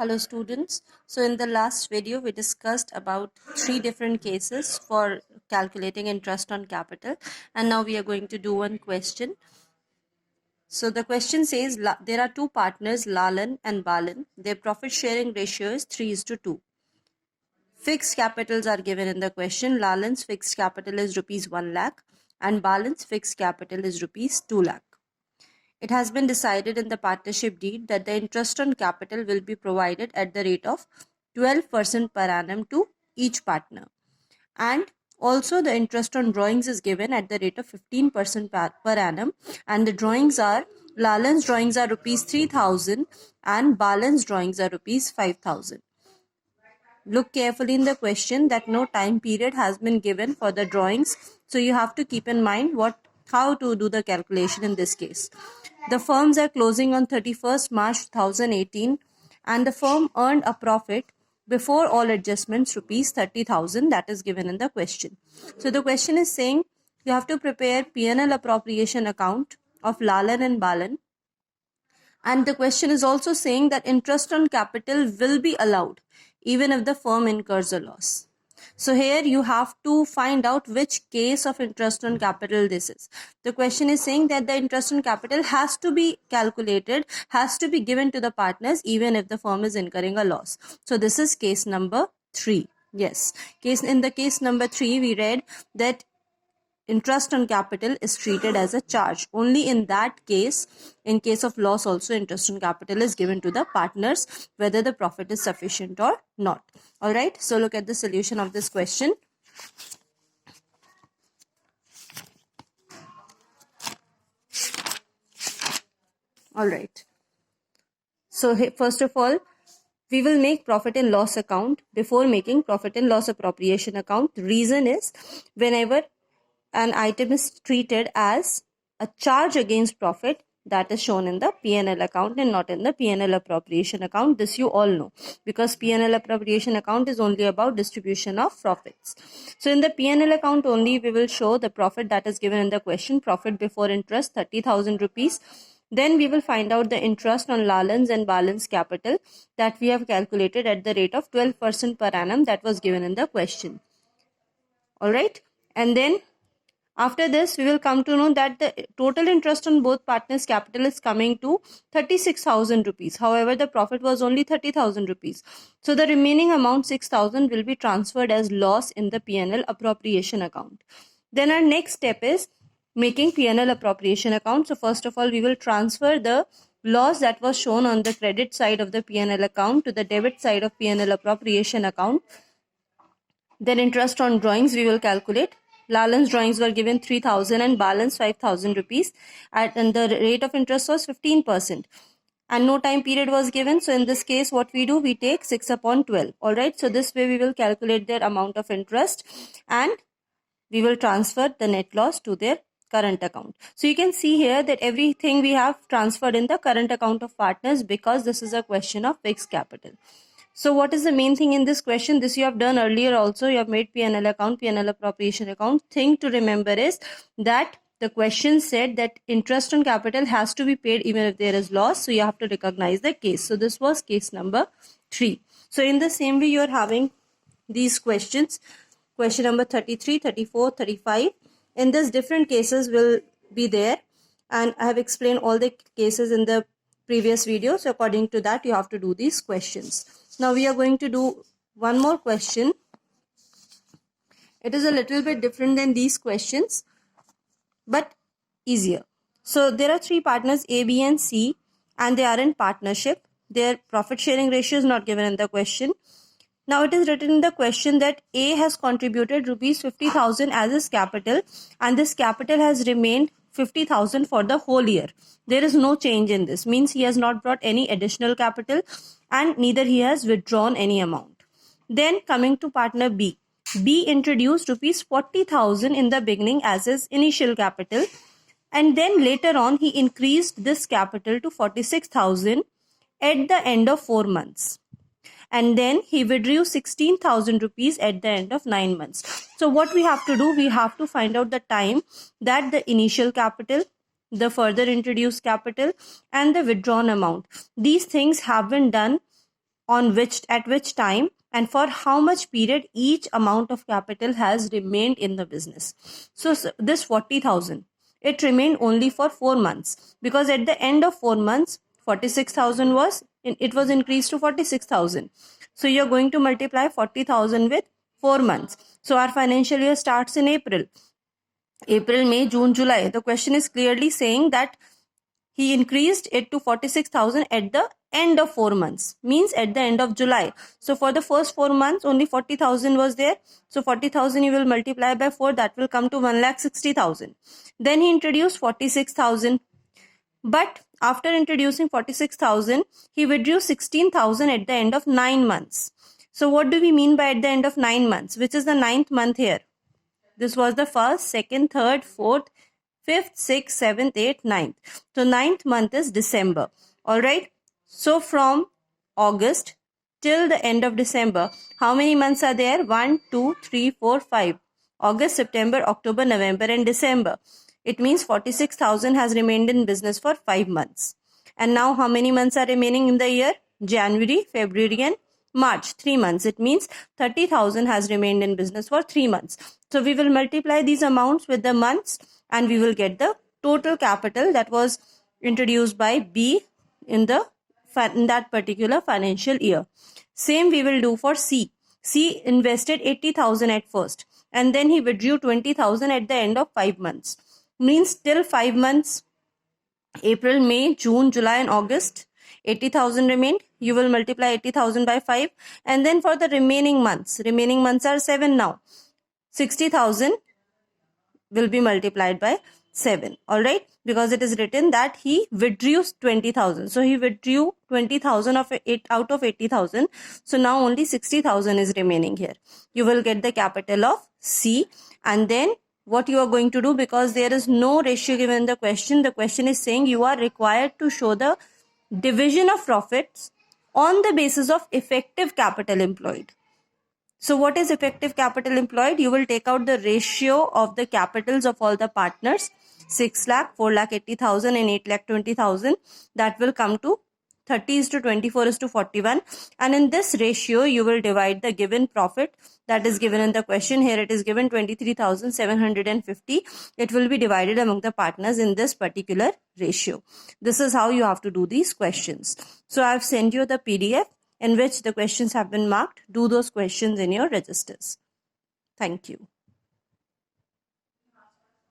Hello students. So in the last video we discussed about three different cases for calculating interest on capital, and now we are going to do one question. So the question says there are two partners, Lalan and Balan. Their profit sharing ratio is 3:2. Fixed capitals are given in the question. Lalan's fixed capital is rupees 1 lakh and Balan's fixed capital is rupees 2 lakh. It has been decided in the partnership deed that the interest on capital will be provided at the rate of 12% per annum to each partner. And also the interest on drawings is given at the rate of 15% per annum. And the drawings are, Lalan's drawings are rupees 3,000 and Balan's drawings are rupees 5,000. Look carefully in the question that no time period has been given for the drawings. So you have to keep in mind how to do the calculation in this case. The firms are closing on 31st March 2018 and the firm earned a profit before all adjustments rupees 30,000, that is given in the question. So the question is saying you have to prepare P&L appropriation account of Lalan and Balan, and the question is also saying that interest on capital will be allowed even if the firm incurs a loss. So here you have to find out which case of interest on capital this is. The question is saying that the interest on capital has to be calculated, has to be given to the partners even if the firm is incurring a loss. So this is case number 3. Yes, in the case number 3 we read that interest on capital is treated as a charge. Only in that case, in case of loss also, interest on capital is given to the partners whether the profit is sufficient or not. Alright, so look at the solution of this question. Alright, so first of all, we will make profit and loss account before making profit and loss appropriation account. The reason is whenever an item is treated as a charge against profit, that is shown in the P&L account and not in the P&L appropriation account. This you all know, because P&L appropriation account is only about distribution of profits. So in the P&L account only we will show the profit that is given in the question, profit before interest 30,000 rupees. Then we will find out the interest on Lalan's and Balan's capital that we have calculated at the rate of 12% per annum that was given in the question. Alright, and then after this, we will come to know that the total interest on both partners' capital is coming to 36,000 rupees. However, the profit was only 30,000 rupees. So the remaining amount 6,000 will be transferred as loss in the P&L appropriation account. Then our next step is making P&L appropriation account. So first of all, we will transfer the loss that was shown on the credit side of the P&L account to the debit side of P&L appropriation account. Then interest on drawings we will calculate. Lalan's drawings were given 3,000 and Balan's 5,000 rupees, and the rate of interest was 15%. And no time period was given. So in this case, what we do, we take 6 upon 12. Alright, so this way we will calculate their amount of interest and we will transfer the net loss to their current account. So you can see here that everything we have transferred in the current account of partners because this is a question of fixed capital. So what is the main thing in this question? This you have done earlier also. You have made P&L account, P&L appropriation account. Thing to remember is that the question said that interest on capital has to be paid even if there is loss. So you have to recognize the case. So this was case number 3. So in the same way you are having these questions. Question number 33, 34, 35. In this different cases will be there. And I have explained all the cases in the previous video. So according to that you have to do these questions. Now we are going to do one more question. It is a little bit different than these questions, but easier. So there are 3 partners A, B and C, and they are in partnership. Their profit sharing ratio is not given in the question. Now it is written in the question that A has contributed rupees 50,000 as his capital and this capital has remained 50,000 for the whole year. There is no change in this. Means he has not brought any additional capital and neither he has withdrawn any amount. Then coming to partner B. B introduced rupees 40,000 in the beginning as his initial capital and then later on he increased this capital to 46,000 at the end of 4 months. And then he withdrew 16,000 rupees at the end of 9 months. So what we have to do, we have to find out the time that the initial capital, the further introduced capital and the withdrawn amount. These things have been done at which time and for how much period each amount of capital has remained in the business. So this 40,000, it remained only for 4 months, because at the end of 4 months 46,000 was increased to 46,000. So you're going to multiply 40,000 with 4 months. So our financial year starts in April, May, June, July. The question is clearly saying that he increased it to 46,000 at the end of 4 months, means at the end of July. So for the first 4 months only 40,000 was there. So 40,000 you will multiply by 4, that will come to 1,60,000. Then he introduced 46,000. But after introducing 46,000, he withdrew 16,000 at the end of 9 months. So what do we mean by at the end of 9 months? Which is the 9th month here? This was the 1st, 2nd, 3rd, 4th, 5th, 6th, 7th, 8th, 9th. So 9th month is December. Alright. So from August till the end of December, how many months are there? 1, 2, 3, 4, 5. August, September, October, November and December. It means 46,000 has remained in business for 5 months. And now how many months are remaining in the year? January, February and March, 3 months. It means 30,000 has remained in business for 3 months. So we will multiply these amounts with the months and we will get the total capital that was introduced by B in that particular financial year. Same we will do for C. C invested 80,000 at first and then he withdrew 20,000 at the end of 5 months. Means till 5 months, April, May, June, July and August, 80,000 remained. You will multiply 80,000 by 5 and then for the remaining months are 7 now. 60,000 will be multiplied by 7. Alright, because it is written that he withdrew 20,000. So he withdrew 20,000 of it out of 80,000. So now only 60,000 is remaining here. You will get the capital of C, and then what you are going to do, because there is no ratio given in the question is saying you are required to show the division of profits on the basis of effective capital employed. So what is effective capital employed? You will take out the ratio of the capitals of all the partners, 6 lakh, 4 lakh 80,000 and 8 lakh 20,000. That will come to 30:24:41. And in this ratio, you will divide the given profit that is given in the question. Here it is given 23,750. It will be divided among the partners in this particular ratio. This is how you have to do these questions. So I have sent you the PDF in which the questions have been marked. Do those questions in your registers. Thank you.